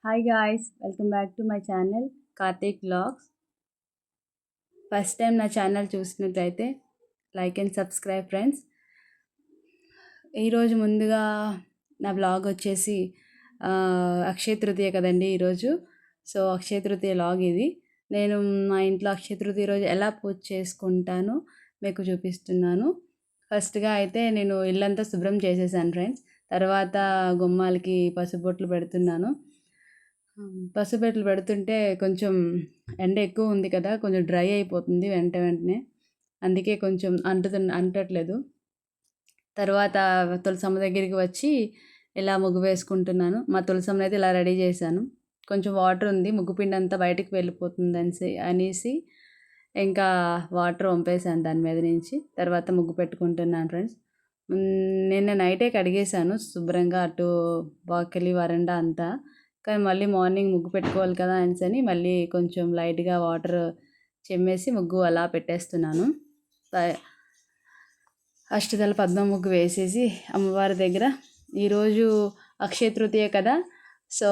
Hi guys, welcome back to my channel Karthik Vlogs. First time నా channel చూసినట్లయితే like and subscribe friends. ఈరోజు ముందుగా నా blog వచ్చేసి అక్షయ తృతీయ కదండి ఈరోజు. సో అక్షయ తృతీయ లాగ్ ఇది. నేను మా ఇంట్లో అక్షయ తృతీయ రోజు ఎలా పూజ చేసుకుంటానో మీకు చూపిస్తున్నాను. ఫస్ట్గా అయితే నేను ఇల్లంతా శుభ్రం చేసేసాను ఫ్రెండ్స్. తర్వాత గుమ్మాలకి పసుబొట్లు పెడుతున్నాను. పసుపెట్లు పెడుతుంటే కొంచెం ఎండ ఎక్కువ ఉంది కదా, కొంచెం డ్రై అయిపోతుంది వెంటనే. అందుకే కొంచెం అంటట్లేదు. తర్వాత తులసమ్మ దగ్గరికి వచ్చి ఇలా ముగ్గు వేసుకుంటున్నాను. మా తులసమ్మని అయితే ఇలా రెడీ చేశాను. కొంచెం వాటర్ ఉంది, ముగ్గు పిండి అంతా బయటికి వెళ్ళిపోతుంది అనేసి ఇంకా వాటర్ వంపేసాను దాని మీద నుంచి. తర్వాత ముగ్గు పెట్టుకుంటున్నాను ఫ్రెండ్స్. నిన్న నైటే కడిగేశాను శుభ్రంగా, అటు వాకిలి వరండా అంతా. కానీ మళ్ళీ మార్నింగ్ ముగ్గు పెట్టుకోవాలి కదా అని మళ్ళీ కొంచెం లైట్గా వాటర్ చెమ్మేసి ముగ్గు అలా పెట్టేస్తున్నాను. అష్టదళ పద్మ ముగ్గు వేసేసి అమ్మవారి దగ్గర, ఈరోజు అక్షయ తృతీయ కదా, సో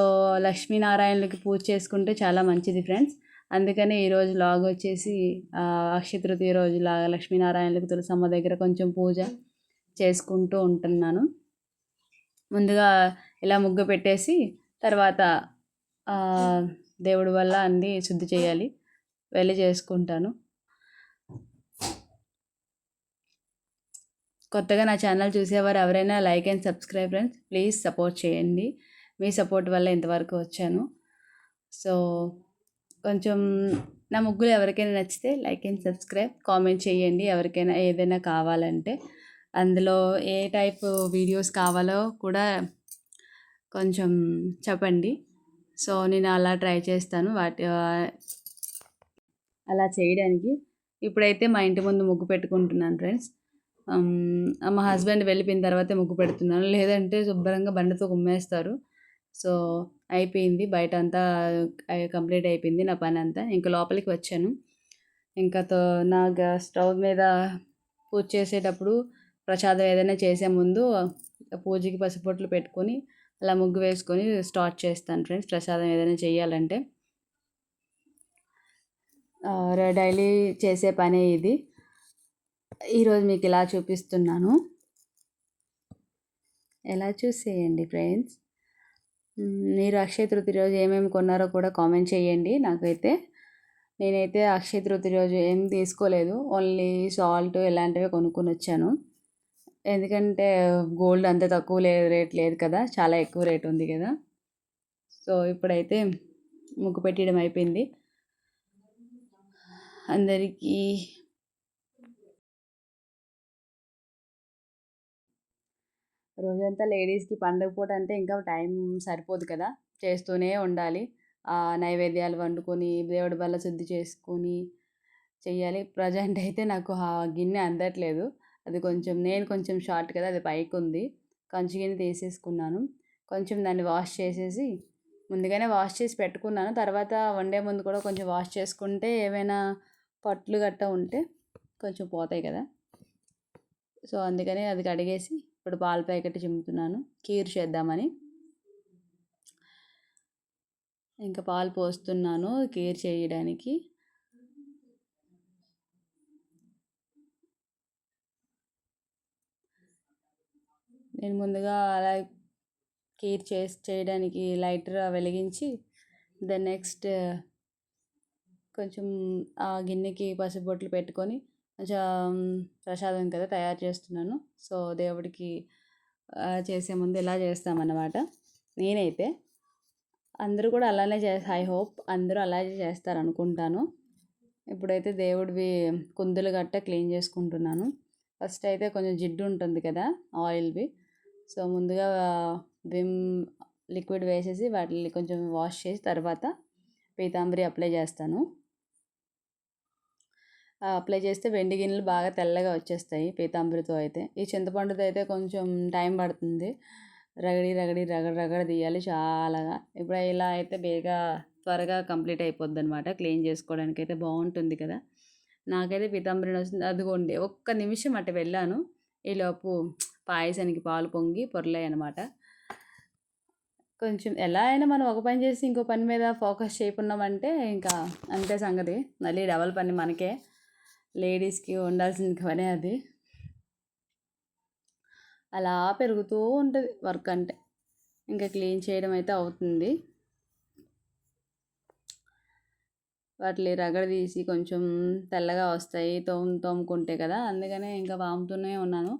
లక్ష్మీనారాయణులకి పూజ చేసుకుంటే చాలా మంచిది ఫ్రెండ్స్. అందుకని ఈరోజు లాగ్ వచ్చేసి అక్షయ తృతీయ రోజు లక్ష్మీనారాయణులకి తులసమ్మ దగ్గర కొంచెం పూజ చేసుకుంటూ ఉంటున్నాను. ముందుగా ఇలా ముగ్గు పెట్టేసి తర్వాత దేవుడి వల్ల అన్నీ శుద్ధి చేయాలి, వెళ్ళి చేసుకుంటాను. కొత్తగా నా ఛానల్ చూసేవారు ఎవరైనా like and subscribe friends, please support చేయండి. మీ సపోర్ట్ వల్ల ఇంతవరకు వచ్చాను. సో కొంచెం నా ముగ్గులు ఎవరికైనా నచ్చితే లైక్ అండ్ సబ్స్క్రైబ్, కామెంట్ చేయండి. ఎవరికైనా ఏదైనా కావాలంటే, అందులో ఏ టైప్ వీడియోస్ కావాలో కూడా కొంచెం చెప్పండి. సో నేను అలా ట్రై చేస్తాను అలా చేయడానికి. ఇప్పుడైతే మా ఇంటి ముందు ముగ్గు పెట్టుకుంటున్నాను ఫ్రెండ్స్. మా హస్బెండ్ వెళ్ళిపోయిన తర్వాతే ముగ్గు పెడుతున్నాను, లేదంటే శుభ్రంగా బండితో కుమ్మేస్తారు. సో అయిపోయింది, బయట అంతా కంప్లీట్ అయిపోయింది నా పని అంతా. ఇంకా లోపలికి వచ్చాను. ఇంకా నా స్టవ్ మీద పూజ చేసేటప్పుడు ప్రసాదం ఏదైనా చేసే ముందు పూజకి పసుపొట్లు పెట్టుకొని అలా ముగ్గు వేసుకొని స్టార్ట్ చేస్తాను ఫ్రెండ్స్, ప్రసాదం ఏదైనా చేయాలంటే. డైలీ చేసే పనే ఇది. ఈరోజు మీకు ఇలా చూపిస్తున్నాను, ఎలా చూసేయండి ఫ్రెండ్స్. మీరు అక్షయ తృతీయ రోజు ఏమేమి కొన్నారో కూడా కామెంట్ చేయండి. నేనైతే అక్షయ తృతీయ రోజు ఏం తీసుకోలేదు, ఓన్లీ సాల్ట్ ఇలాంటివి కొనుక్కొని వచ్చాను. ఎందుకంటే గోల్డ్ అంత తక్కువ రేట్ లేదు కదా, చాలా ఎక్కువ రేట్ ఉంది కదా. సో ఇప్పుడైతే ముగ్గు పెట్టడం అయిపోయింది. అందరికీ రోజంతా లేడీస్కి పండగ పూట అంటే ఇంకా టైం సరిపోదు కదా, చేస్తూనే ఉండాలి. నైవేద్యాలు వండుకొని దేవుడి వల్ల శుద్ధి చేసుకొని చెయ్యాలి. ప్రజెంట్ అయితే నాకు ఆ గిన్నె అందట్లేదు, అది నేను కొంచెం షార్ట్ కదా, అది పైకి ఉంది. కంచు గిన్నె తీసేసుకున్నాను. కొంచెం దాన్ని వాష్ చేసేసి ముందుగానే వాష్ చేసి పెట్టుకున్నాను. తర్వాత వండే ముందు కూడా కొంచెం వాష్ చేసుకుంటే ఏమైనా పట్లు గట్ట ఉంటే కొంచెం పోతాయి కదా. సో అందుకని అది కడిగేసి ఇప్పుడు పాల ప్యాకెట్ చిమ్ముతున్నాను కీర్ చేద్దామని. ఇంకా పాలు పోస్తున్నాను కీర్ చేయడానికి. నేను ముందుగా అలా కీర్ చేయడానికి లైటర్ వెలిగించి దెన్ నెక్స్ట్ కొంచెం ఆ గిన్నెకి పసుబొట్లు పెట్టుకొని కొంచెం ప్రసాదం కదా తయారు చేస్తున్నాను. సో దేవుడికి చేసే ముందు ఇలా చేస్తామన్నమాట. నేనైతే అందరూ కూడా అలానే ఐ హోప్ అందరూ అలాగే చేస్తారనుకుంటాను. ఇప్పుడైతే దేవుడివి కుందులు గట్ట క్లీన్ చేసుకుంటున్నాను. ఫస్ట్ అయితే కొంచెం జిడ్డు ఉంటుంది కదా ఆయిల్వి, సో ముందుగా విమ్ లిక్విడ్ వేసేసి వాటిని కొంచెం వాష్ చేసి తర్వాత పీతాంబరి అప్లై చేస్తాను. అప్లై చేస్తే వెండి గిన్నెలు బాగా తెల్లగా వచ్చేస్తాయి పీతాంబరితో అయితే. ఈ చింతపండుతో అయితే కొంచెం టైం పడుతుంది, రగడ తీయాలి చాలాగా. ఇప్పుడు ఇలా అయితే త్వరగా కంప్లీట్ అయిపోద్ది అనమాట. క్లీన్ చేసుకోవడానికి అయితే బాగుంటుంది కదా. నాకైతే పీతాంబరి వస్తుంది. అదిగోండి ఒక్క నిమిషం అటు వెళ్ళాను, ఈలోపు పాయసానికి పాలు పొంగి పొరలాయి అనమాట. కొంచెం ఎలా అయినా మనం ఒక పని చేసి ఇంకో పని మీద ఫోకస్ చేయకున్నామంటే ఇంకా అంతే సంగతి. మళ్ళీ డబల్ పని మనకే. లేడీస్‌కి ఉండాల్సిన పనే అది. అలా పెరుగుతూ ఉంటుంది వర్క్ అంటే. ఇంకా క్లీన్ చేయడం అయితే అవుతుంది. వాటిని రగడ తీసి కొంచెం తెల్లగా వస్తాయి తోముకుంటే కదా, అందుకనే ఇంకా వాముతూనే ఉన్నాను.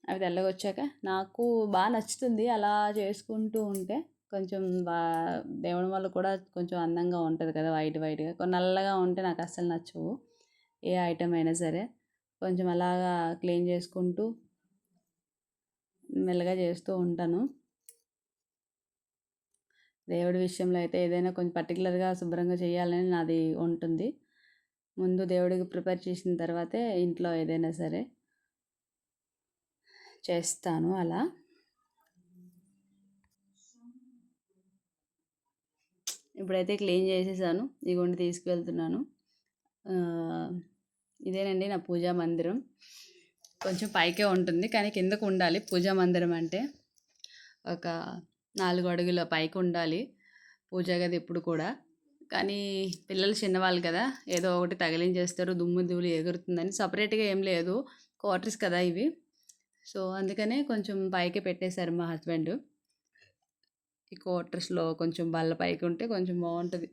అవి తెల్లగా వచ్చాక నాకు బాగా నచ్చుతుంది అలా చేసుకుంటూ ఉంటే. కొంచెం దేవుని వల్ల కూడా కొంచెం అందంగా ఉంటుంది కదా, వైట్ వైట్గా. కొన్ని నల్లగా ఉంటే నాకు అస్సలు నచ్చవు ఏ ఐటమ్ అయినా సరే. కొంచెం అలాగా క్లీన్ చేసుకుంటూ మెల్లగా చేస్తూ ఉంటాను. దేవుడి విషయంలో అయితే ఏదైనా కొంచెం పర్టికులర్గా శుభ్రంగా చేయాలని నాది ఉంటుంది. ముందు దేవుడికి ప్రిపేర్ చేసిన తర్వాతే ఇంట్లో ఏదైనా సరే చేస్తాను అలా. ఇప్పుడైతే క్లీన్ చేసేసాను, ఇదిగోండి తీసుకువెళ్తున్నాను. ఇదేనండి నా పూజా మందిరం. కొంచెం పైకే ఉంటుంది కానీ కిందకు ఉండాలి. పూజా మందిరం అంటే ఒక 4 అడుగుల పైకి ఉండాలి పూజా గది ఎప్పుడు కూడా. కానీ పిల్లలు చిన్నవాళ్ళు కదా, ఏదో ఒకటి తగిలించేస్తారు, దుమ్ము ధూళి ఎగురుతుందని. సపరేట్గా ఏం లేదు, క్వార్టర్స్ కదా ఇవి. సో అందుకనే కొంచెం పైకే పెట్టేశారు మా హస్బెండ్. ఈ క్వార్టర్స్లో కొంచెం బల్ల పైకి ఉంటే కొంచెం బాగుంటుంది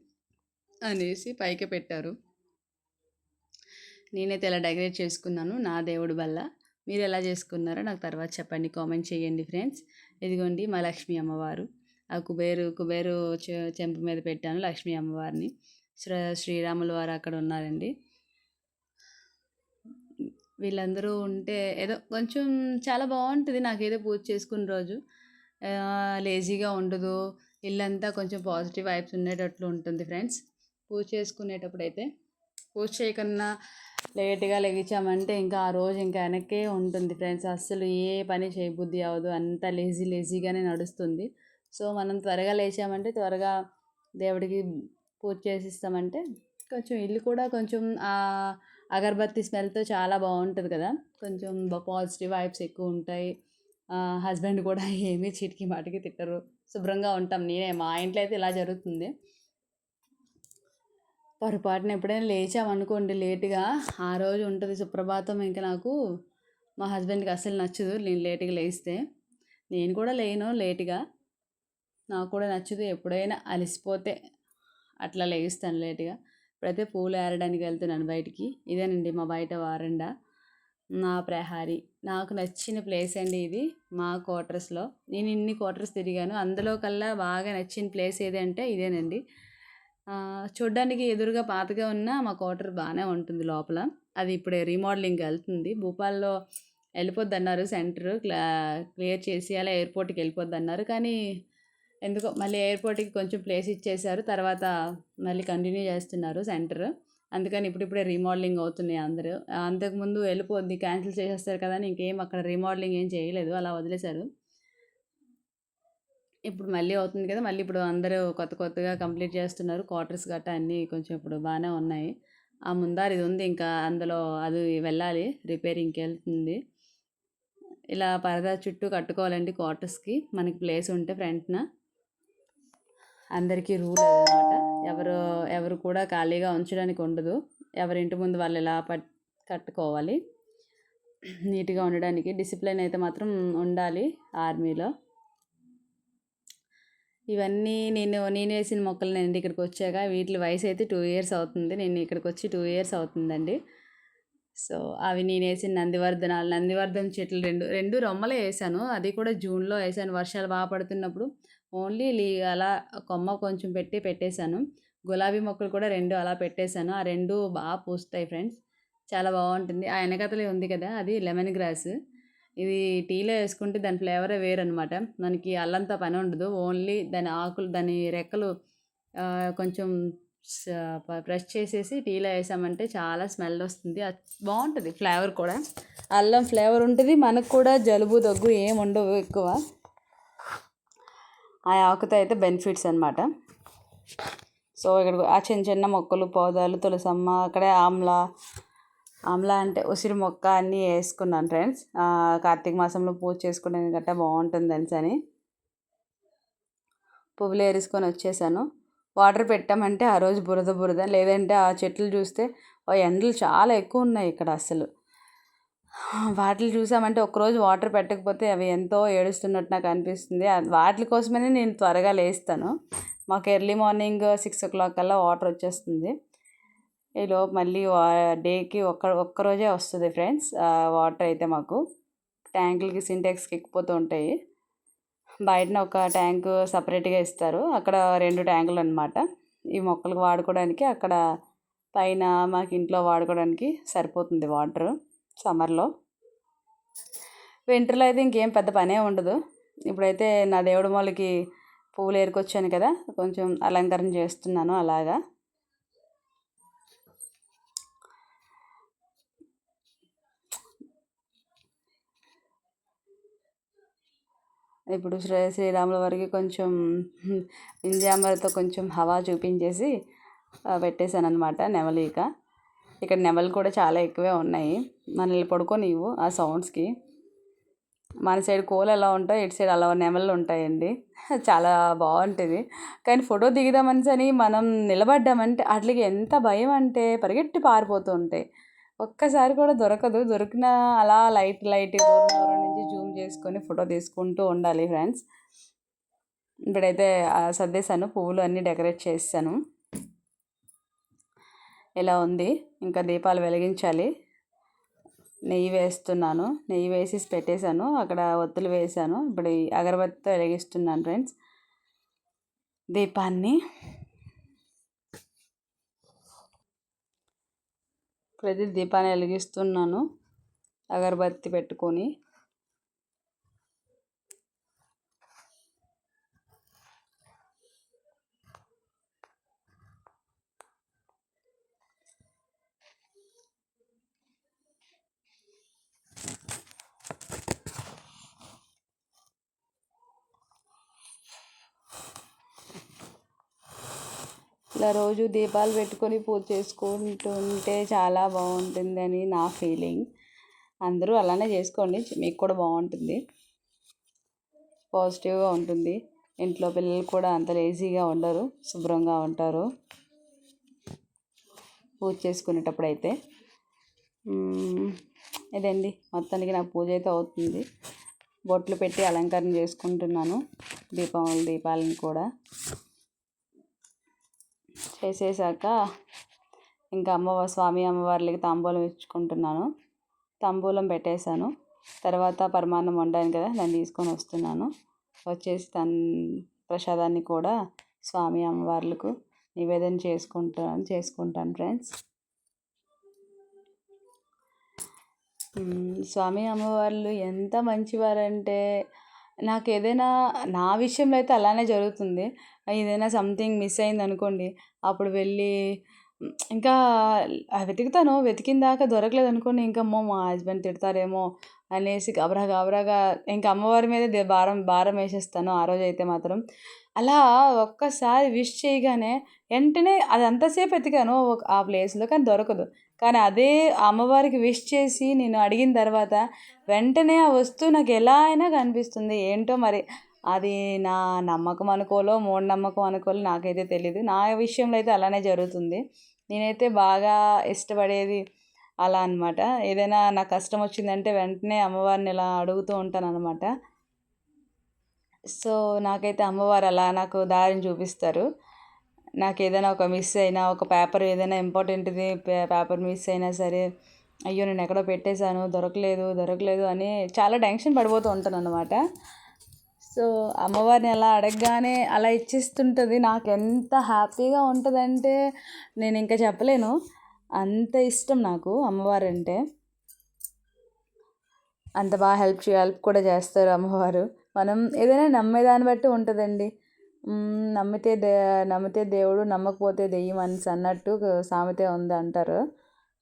అనేసి పైకే పెట్టారు. నేనైతే ఇలా డెకరేట్ చేసుకున్నాను నా దేవుడి బల్ల. మీరు ఎలా చేసుకున్నారో నాకు తర్వాత చెప్పండి, కామెంట్ చేయండి ఫ్రెండ్స్. ఇదిగోండి మా లక్ష్మీ అమ్మవారు. ఆ కుబేరు చెంపు మీద పెట్టాను లక్ష్మీ అమ్మవారిని. శ్రీరాముల వారు అక్కడ ఉన్నారండి. వీళ్ళందరూ ఉంటే ఏదో కొంచెం చాలా బాగుంటుంది నాకేదో పూజ చేసుకున్న రోజు. లేజీగా ఉండదు, ఇల్లంతా కొంచెం పాజిటివ్ వైబ్స్ ఉండేటట్లు ఉంటుంది ఫ్రెండ్స్. పూజ చేసుకునేటప్పుడు అయితే పూజ చేయకన్నా లేట్గా లెగిచామంటే ఇంకా ఆ రోజు ఇంకా వెనక్కే ఉంటుంది ఫ్రెండ్స్. అస్సలు ఏ పని చేయబుద్ధి అవ్వదు, అంతా లేజీగానే నడుస్తుంది. సో మనం త్వరగా లేచామంటే త్వరగా దేవుడికి పూజ చేసిస్తామంటే కొంచెం ఇల్లు కూడా కొంచెం అగరబత్తి స్మెల్తో చాలా బాగుంటుంది కదా, కొంచెం పాజిటివ్ వైబ్స్ ఎక్కువ ఉంటాయి. హస్బెండ్ కూడా ఏమీ చీటికి మాటికి తిట్టరు, శుభ్రంగా ఉంటాం. మా ఇంట్లో అయితే ఇలా జరుగుతుంది. పొరపాటున ఎప్పుడైనా లేచామనుకోండి లేటుగా, ఆ రోజు ఉంటుంది సుప్రభాతం. ఇంకా నాకు మా హస్బెండ్కి అస్సలు నచ్చదు నేను లేటుగా లేస్తే. నేను కూడా లేను లేటుగా, నాకు కూడా నచ్చదు. ఎప్పుడైనా అలసిపోతే అట్లా లేస్తాను లేటుగా. ఇప్పుడైతే పూలు ఏరడానికి వెళ్తున్నాను బయటికి. ఇదేనండి మా బయట వారండా, నా ప్రహారీ. నాకు నచ్చిన ప్లేస్ అండి ఇది మా క్వార్టర్స్లో. నేను ఇన్ని క్వార్టర్స్ తిరిగాను, అందులో కల్లా బాగా నచ్చిన ప్లేస్ ఏదంటే ఇదేనండి. చూడ్డానికి ఎదురుగా పాతగా ఉన్న మా క్వార్టర్ బాగానే ఉంటుంది లోపల. అది ఇప్పుడే రీమోడలింగ్కి వెళ్తుంది. భూపాల్లో వెళ్ళిపోద్ది అన్నారు, సెంటర్ క్లియర్ చేసి అలా ఎయిర్పోర్ట్కి వెళ్ళిపోద్ది అన్నారు. కానీ ఎందుకో మళ్ళీ ఎయిర్పోర్ట్కి కొంచెం ప్లేస్ ఇచ్చేశారు, తర్వాత మళ్ళీ కంటిన్యూ చేస్తున్నారు సెంటర్. అందుకని ఇప్పుడిప్పుడే రీమోడలింగ్ అవుతున్నాయి అందరూ. అంతకుముందు వెళ్ళిపోద్ది, క్యాన్సిల్ చేసేస్తారు కదా అని ఇంకేం అక్కడ రీమోడలింగ్ ఏం చేయలేదు, అలా వదిలేశారు. ఇప్పుడు మళ్ళీ అవుతుంది కదా, మళ్ళీ ఇప్పుడు అందరూ కొత్తగా కంప్లీట్ చేస్తున్నారు. క్వార్టర్స్ గట్టా అన్నీ కొంచెం ఇప్పుడు బాగానే ఉన్నాయి. ఆ ముందర ఇది ఉంది, ఇంకా అందులో అది వెళ్ళాలి, రిపేరింగ్కి వెళ్తుంది. ఇలా పరదా చుట్టూ కట్టుకోవాలండి క్వార్టర్స్కి, మనకి ప్లేస్ ఉంటే ఫ్రంట్న. అందరికీ రూల్ అదనమాట. ఎవరు కూడా ఖాళీగా ఉంచడానికి ఉండదు, ఎవరింటి ముందు వాళ్ళు ఇలా కట్టుకోవాలి. నీట్గా ఉండడానికి డిసిప్లిన్ అయితే మాత్రం ఉండాలి ఆర్మీలో. ఇవన్నీ నేను వేసిన మొక్కలేనండి ఇక్కడికి వచ్చాక. వీటి వయసు అయితే 2 years అవుతుంది, నేను ఇక్కడికి వచ్చి 2 years అవుతుందండి. సో అవి నేను వేసిన నందివర్ధన చెట్లు రెండు రొమ్మలే వేసాను. అది కూడా జూన్లో వేసాను, వర్షాలు బాగా పడుతున్నప్పుడు. ఓన్లీ అలా కొమ్మ కొంచెం పెట్టేశాను. గులాబీ మొక్కలు కూడా 2 అలా పెట్టేశాను. ఆ 2 బాగా పూస్తాయి ఫ్రెండ్స్, చాలా బాగుంటుంది. ఆ వెనకతలే ఉంది కదా, అది లెమన్ గ్రాస్. ఇది టీలో వేసుకుంటే దాని ఫ్లేవరే వేరనమాట. మనకి అల్లంతా పని ఉండదు, ఓన్లీ దాని ఆకులు దాని రెక్కలు కొంచెం ప్రెస్ చేసేసి టీలో వేసామంటే చాలా స్మెల్ వస్తుంది, బాగుంటుంది ఫ్లేవర్ కూడా. అల్లం ఫ్లేవర్ ఉంటుంది, మనకు కూడా జలుబు దగ్గు ఏమి ఉండవు ఎక్కువ. ఆ ఆకుతో అయితే బెనిఫిట్స్ అనమాట. సో ఇక్కడ ఆ చిన్న మొక్కలు పౌదాలు, తులసమ్మ, అక్కడే ఆమ్లా అంటే ఉసిరి మొక్క అన్నీ వేసుకున్నాను ఫ్రెండ్స్. కార్తీక మాసంలో పూజ చేసుకోవడానికి గట్టా బాగుంటుంది అని. పువ్వులు ఏరుకొని వచ్చేసాను. వాటర్ పెట్టామంటే ఆ రోజు బురద బురద, లేదంటే ఆ చెట్లు చూస్తే ఎండలు చాలా ఎక్కువ ఉన్నాయి ఇక్కడ అసలు. వాటిని చూసామంటే ఒక్కరోజు వాటర్ పెట్టకపోతే అవి ఎంతో ఏడుస్తున్నట్టు నాకు అనిపిస్తుంది. వాటి కోసమనే నేను త్వరగా లేస్తాను. మాకు ఎర్లీ మార్నింగ్ 6 o'clock కల్లా వాటర్ వచ్చేస్తుంది. ఈలోపు మళ్ళీ డేకి ఒక్కరోజే వస్తుంది ఫ్రెండ్స్ వాటర్ అయితే మాకు. ట్యాంకులకి సింటెక్స్కి ఎక్కిపోతూ ఉంటాయి. బయటన ఒక ట్యాంకు సపరేట్గా ఇస్తారు, అక్కడ 2 ట్యాంకులు అనమాట. ఈ మొక్కలకు వాడుకోవడానికి, అక్కడ పైన మాకు ఇంట్లో వాడుకోవడానికి సరిపోతుంది వాటరు సమ్మర్లో. వింటర్లో అయితే ఇంకేం పెద్ద పనే ఉండదు. ఇప్పుడైతే నా దేవుడి మూలకి పువ్వులు ఏరుకొచ్చాను కదా, కొంచెం అలంకరణ చేస్తున్నాను అలాగా. ఇప్పుడు శ్రీరాముల వారికి కొంచెం ఇంజాంబర్తో కొంచెం హవా చూపించేసి పెట్టేశాను అనమాట నెమలిక. ఇక్కడ నెమలు కూడా చాలా ఎక్కువే ఉన్నాయి, మనల్ని పడుకోనివ్వు ఆ సౌండ్స్కి. మన సైడ్ కోళ్ళు ఎలా ఉంటాయి, ఇటు సైడ్ అలా నెమళ్ళు ఉంటాయండి. చాలా బాగుంటుంది. కానీ ఫోటో దిగుదామని మనం నిలబడ్డామంటే వాటికి ఎంత భయం అంటే పరిగెట్టి పారిపోతూ ఉంటాయి. ఒక్కసారి కూడా దొరకదు. దొరికిన అలా లైట్ దూరం దూరం నుంచి జూమ్ చేసుకొని ఫోటో తీసుకుంటూ ఉండాలి ఫ్రెండ్స్. ఇప్పుడైతే సర్దేశాను, పువ్వులు అన్నీ డెకరేట్ చేసాను. ఇలా ఉంది. ఇంకా దీపాలు వెలిగించాలి. నెయ్యి వేస్తున్నాను, నెయ్యి వేసి పెట్టేశాను, అక్కడ ఒత్తులు వేసాను. ఇప్పుడు ఈ అగరబత్తితో వెలిగిస్తున్నాను ఫ్రెండ్స్ దీపాన్ని. ప్రతి దీపాన్ని వెలిగిస్తున్నాను అగరబత్తి పెట్టుకొని. ఇలా రోజు దీపాలు పెట్టుకొని పూజ చేసుకుంటుంటే చాలా బాగుంటుందని నా ఫీలింగ్. అందరూ అలానే చేసుకోండి, మీకు కూడా బాగుంటుంది, పాజిటివ్గా ఉంటుంది. ఇంట్లో పిల్లలు కూడా అంత లేజీగా ఉండరు, శుభ్రంగా ఉంటారు పూజ చేసుకునేటప్పుడు అయితే. ఇదండి మొత్తానికి నా పూజ అయితే అవుతుంది. బొట్లు పెట్టి అలంకరణ చేసుకుంటున్నాను దీపాలను కూడా చేసేసాక ఇంకా స్వామి అమ్మవార్లకి తాంబూలం ఇచ్చుకుంటున్నాను. తాంబూలం పెట్టేశాను. తర్వాత పరమాన్నం వండాను కదా, దాన్ని తీసుకొని వస్తున్నాను. వచ్చేసి ప్రసాదాన్ని కూడా స్వామి అమ్మవార్లకు నివేదన చేసుకుంటాను ఫ్రెండ్స్. స్వామి అమ్మవార్లు ఎంత మంచివారంటే, నాకు ఏదైనా నా విషయంలో అయితే అలానే జరుగుతుంది. ఏదైనా సంథింగ్ మిస్ అయింది అనుకోండి, అప్పుడు వెళ్ళి ఇంకా వెతికిన దాకా దొరకలేదు అనుకోండి, ఇంకా అమ్మో మా హస్బెండ్ తిడతారేమో అనేసి గాబరాగా ఇంకా అమ్మవారి మీదే భారం వేసేస్తాను ఆ రోజైతే మాత్రం. అలా ఒక్కసారి విష్ చేయగానే వెంటనే అది అంతసేపు వెతికాను ఆ ప్లేస్లో, కానీ దొరకదు. కానీ అదే అమ్మవారికి విష్ చేసి నేను అడిగిన తర్వాత వెంటనే ఆ వస్తువు నాకు ఎలా అయినా కనిపిస్తుంది. ఏంటో మరి అది నా నమ్మకం అనుకోలో మూఢనమ్మకం అనుకోలో నాకైతే తెలీదు. నా విషయంలో అయితే అలానే జరుగుతుంది. నేనైతే బాగా ఇష్టపడేది అలా అనమాట. ఏదైనా నాకు కష్టం వచ్చిందంటే వెంటనే అమ్మవారిని ఇలా అడుగుతూ ఉంటాను అనమాట. సో నాకైతే అమ్మవారు అలా నాకు దారిని చూపిస్తారు. నాకు ఏదైనా ఒక మిస్ అయినా, ఒక పేపర్ ఏదైనా ఇంపార్టెంట్ది పేపర్ మిస్ అయినా సరే, అయ్యో నేను ఎక్కడో పెట్టేశాను దొరకలేదు అని చాలా టెన్షన్ పడిపోతూ ఉంటాను అనమాట. సో అమ్మవారిని అలా అడగగానే అలా ఇచ్చేస్తుంటుంది. నాకు ఎంత హ్యాపీగా ఉంటుందంటే నేను ఇంకా చెప్పలేను, అంత ఇష్టం నాకు అమ్మవారు అంటే. అంత బాగా హెల్ప్ కూడా చేస్తారు అమ్మవారు. మనం ఏదైనా నమ్మేదాన్ని బట్టి ఉంటుందండి. నమ్మితే దేవుడు, నమ్మకపోతే దెయ్యం అన్నట్టు సామెతే ఉంది అంటారు.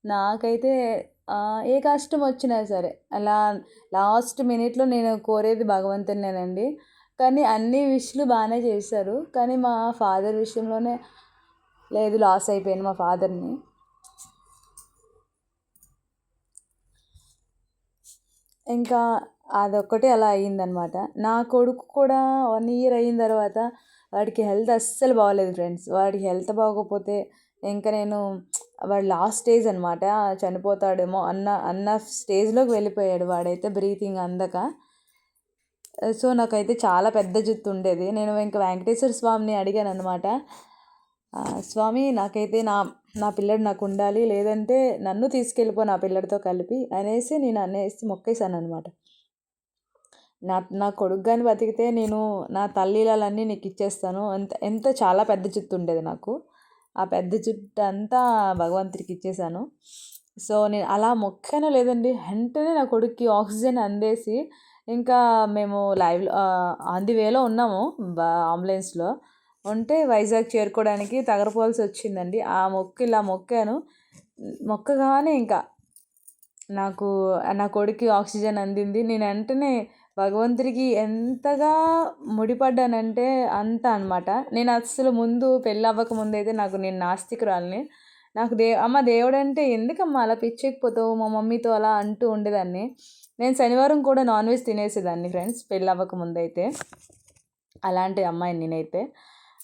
నాకైతే ఏ కష్టం వచ్చినా సరే అలా లాస్ట్ మినిట్లో నేను కోరేది భగవంతునేనండి. కానీ అన్ని విషయాలు బాగానే చేశారు, కానీ మా ఫాదర్ విషయంలోనే లేదు, లాస్ అయిపోయాను మా ఫాదర్ని. ఇంకా అదొక్కటే అలా అయ్యిందనమాట. నా కొడుకు కూడా 1 year అయిన తర్వాత వాడికి హెల్త్ అస్సలు బాగోలేదు ఫ్రెండ్స్. వాడికి హెల్త్ బాగోకపోతే ఇంకా నేను వాడు లాస్ట్ స్టేజ్ అనమాట, చనిపోతాడేమో అన్న స్టేజ్లోకి వెళ్ళిపోయాడు వాడైతే, బ్రీతింగ్ అందక. సో నాకైతే చాలా పెద్ద జుట్టు ఉండేది. నేను ఇంకా వెంకటేశ్వర స్వామిని అడిగాను అనమాట, స్వామి నాకైతే నా పిల్లడు నాకు ఉండాలి, లేదంటే నన్ను తీసుకెళ్ళిపో నా పిల్లడితో కలిపి అనేసి నేను మొక్కేశాను అనమాట. నా కొడుకు కానీ బతికితే నేను నా తల్లిలన్నీ నీకు ఇచ్చేస్తాను. ఎంత చాలా పెద్ద జుట్టు ఉండేది నాకు. ఆ పెద్ద జుట్టు అంతా భగవంతుడికి ఇచ్చేసాను. సో నేను అలా మొక్కానో లేదండి, వెంటనే నా కొడుక్కి ఆక్సిజన్ అందేసి ఇంకా మేము లైవ్లో ఆన్ ది వేలో ఉన్నాము, అంబులెన్స్లో ఉంటే వైజాగ్ చేరుకోవడానికి తగరపోవాల్సి వచ్చిందండి. ఆ మొక్కు ఇలా మొక్కగానే ఇంకా నాకు నా కొడుక్కి ఆక్సిజన్ అందింది. నేను వెంటనే భగవంతుడికి ఎంతగా ముడిపడ్డానంటే అంత అనమాట. నేను అస్సలు ముందు పెళ్ళి అవ్వక ముందైతే నేను నాస్తికురాలిని. నాకు అమ్మ దేవుడంటే ఎందుకమ్మా అలా పిచ్చెక్కిపోతావు మా మమ్మీతో అలా అంటూ ఉండేదాన్ని. నేను శనివారం కూడా నాన్ వెజ్ తినేసేదాన్ని ఫ్రెండ్స్, పెళ్ళి అవ్వక ముందైతే. అలాంటి అమ్మాయిని నేనైతే.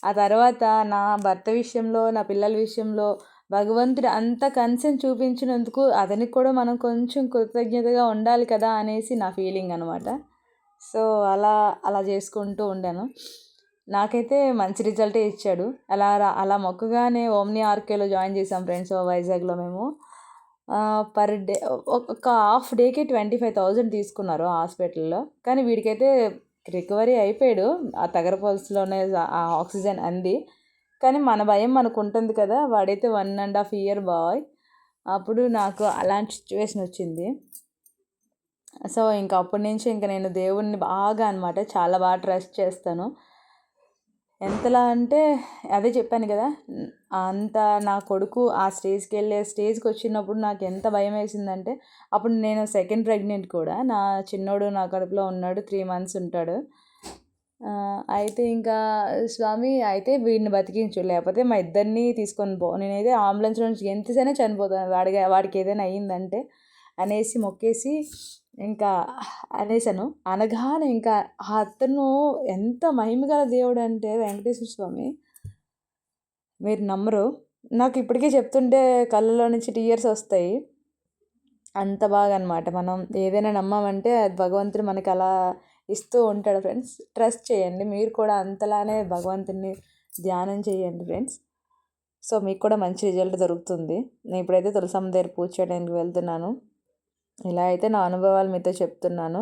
ఆ తర్వాత నా భర్త విషయంలో, నా పిల్లల విషయంలో భగవంతుడు అంత కన్సర్న్ చూపించినందుకు అతనికి కూడా మనం కొంచెం కృతజ్ఞతగా ఉండాలి కదా అనేసి నా ఫీలింగ్ అనమాట. సో అలా చేసుకుంటూ ఉండాను. నాకైతే మంచి రిజల్టే ఇచ్చాడు. అలా మొక్కగానే ఓమ్ని ఆర్కేలో జాయిన్ చేసాం ఫ్రెండ్స్ వైజాగ్లో మేము. పర్ డే ఒక హాఫ్ డేకి 25,000 తీసుకున్నారు హాస్పిటల్లో. కానీ వీడికైతే రికవరీ అయిపోయాడు, ఆ తగరపల్స్లోనే ఆ ఆక్సిజన్ అంది. కానీ మన భయం మనకు ఉంటుంది కదా, వాడైతే 1.5 year బాయ్. అప్పుడు నాకు అలాంటి సిచ్యువేషన్ వచ్చింది. సో ఇంకా అప్పటి నుంచి ఇంకా నేను దేవుణ్ణి బాగా అనమాట చాలా బాగా ట్రస్ట్ చేస్తాను. ఎంతలా అంటే అదే చెప్పాను కదా, అంత నా కొడుకు ఆ స్టేజ్కి వచ్చినప్పుడు నాకు ఎంత భయం వేసిందంటే, అప్పుడు నేను సెకండ్ ప్రెగ్నెంట్ కూడా. నా చిన్నోడు నా కడుపులో ఉన్నాడు, 3 months ఉంటాడు. అయితే ఇంకా స్వామి అయితే వీడిని బతికించు, లేకపోతే మా ఇద్దరిని తీసుకొని పో, నేనైతే అంబులెన్స్లో నుంచి ఎంతసైనా చనిపోతాను వాడికి ఏదైనా అయ్యిందంటే అనేసి మొక్కేసి ఇంకా అనేసాను. అనగానే ఇంకా అతను ఎంత మహిమగల దేవుడు అంటే వెంకటేశ్వర స్వామి, మీరు నమ్మరు. నాకు ఇప్పటికీ చెప్తుంటే కళ్ళలో నుంచి టీయర్స్ వస్తాయి. అంత బాగా అనమాట. మనం ఏదైనా నమ్మామంటే అది భగవంతుడు మనకి అలా ఇస్తూ ఉంటాడు ఫ్రెండ్స్. ట్రస్ట్ చేయండి, మీరు కూడా అంతలానే భగవంతుని ధ్యానం చేయండి ఫ్రెండ్స్. సో మీకు కూడా మంచి రిజల్ట్ దొరుకుతుంది. నేను ఇప్పుడైతే తులసమ్మ దగ్గర పూజ చేయడానికి వెళ్తున్నాను. ఇలా అయితే నా అనుభవాలు మీతో చెప్తున్నాను,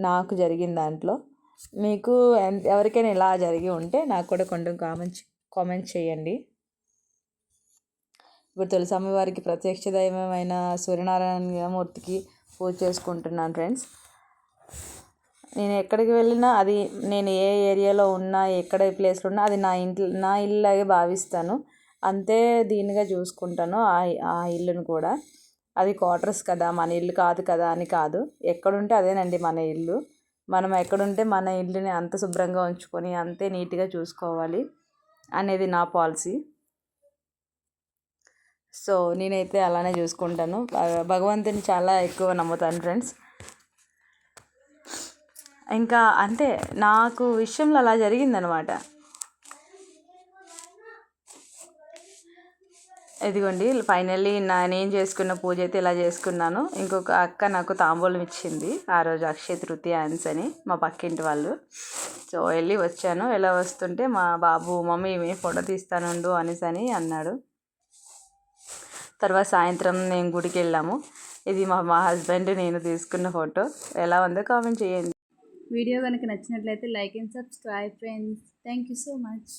నాకు జరిగిన దాంట్లో. మీకు ఎవరికైనా ఇలా జరిగి ఉంటే నాకు కూడా కొంచెం కామెంట్ చేయండి. ఇప్పుడు తులసమ్మ వారికి ప్రత్యక్ష దైవమైన సూర్యనారాయణ మూర్తికి పూజ చేసుకుంటున్నాను ఫ్రెండ్స్. నేను ఎక్కడికి వెళ్ళినా, అది నేను ఏ ఏరియాలో ఉన్నా, ఎక్కడ ఏ ప్లేస్లో ఉన్నా, అది నా ఇల్లులాగే భావిస్తాను. అంతే దీనిగా చూసుకుంటాను ఆ ఇల్లును కూడా. అది క్వార్టర్స్ కదా, మన ఇల్లు కాదు కదా అని కాదు, ఎక్కడుంటే అదేనండి మన ఇల్లు. మనం ఎక్కడుంటే మన ఇల్లుని అంత శుభ్రంగా ఉంచుకొని అంతే నీట్గా చూసుకోవాలి అనేది నా పాలసీ. సో నేనైతే అలానే చూసుకుంటాను. భగవంతుని చాలా ఎక్కువ నమ్ముతాను ఫ్రెండ్స్. ఇంకా అంతే, నాకు విషయంలో అలా జరిగిందనమాట. ఇదిగోండి ఫైనల్లీ నేను చేసుకున్న పూజ అయితే ఇలా చేసుకున్నాను. ఇంకొక అక్క నాకు తాంబూలం ఇచ్చింది ఆ రోజు అక్షయ తృతీయ అని మా పక్కింటి వాళ్ళు. సో వెళ్ళి వచ్చాను. ఎలా వస్తుంటే మా బాబు మమ్మీ ఫోటో తీస్తానుండు అని అన్నాడు. తర్వాత సాయంత్రం నేను గుడికి వెళ్ళాము. ఇది మా హస్బెండ్ నేను తీసుకున్న ఫోటో. ఎలా ఉందో కామెంట్ చేయండి. వీడియో కనుక నచ్చినట్లయితే like and subscribe friends. Thank you so much.